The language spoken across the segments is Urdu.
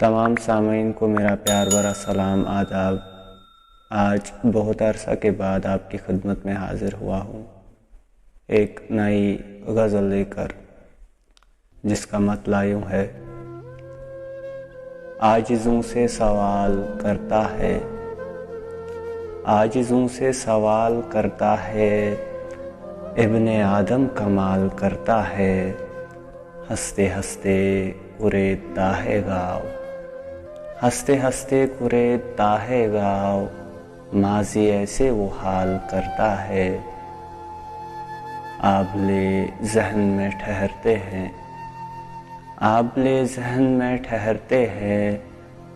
تمام سامعین کو میرا پیار بھرا سلام آداب۔ آج بہت عرصہ کے بعد آپ کی خدمت میں حاضر ہوا ہوں ایک نئی غزل لے کر، جس کا مطلع یوں ہے: عاجزوں سے سوال کرتا ہے، عاجزوں سے سوال کرتا ہے، ابن آدم کمال کرتا ہے، ہنستے ہنستے کریدتا ہے گاؤ، ہنستے ہنستے کریدتا ہے گاؤ، ماضی ایسے وہ حال کرتا ہے، آبلے ذہن میں ٹھہرتے ہیں، آبلے ذہن میں ٹھہرتے ہیں،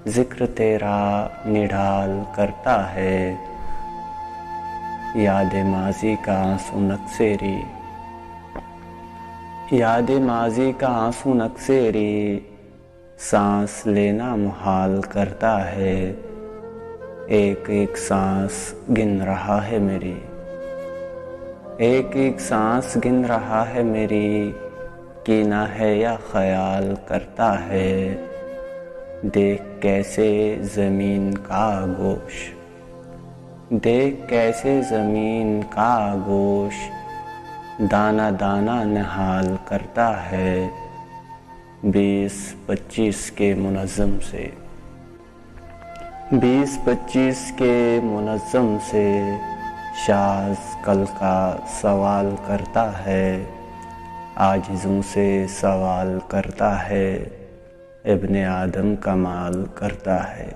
ذکر تیرا نڈھال کرتا ہے، یاد ماضی کا آنسو نکسیری، یاد ماضی کا آنسو نکسیری، سانس لینا محال کرتا ہے، ایک ایک سانس گن رہا ہے میری، ایک ایک سانس گن رہا ہے میری، کینہ ہے یا خیال کرتا ہے، دیکھ کیسے زمین کا گوش، دیکھ کیسے زمین کا گوش، دانہ دانہ نہال کرتا ہے، 20-25 کے منظم سے، 20-25 کے منظم سے، شاذ کل کا سوال کرتا ہے، عاجزوں سے سوال کرتا ہے، ابن آدم کمال کرتا ہے۔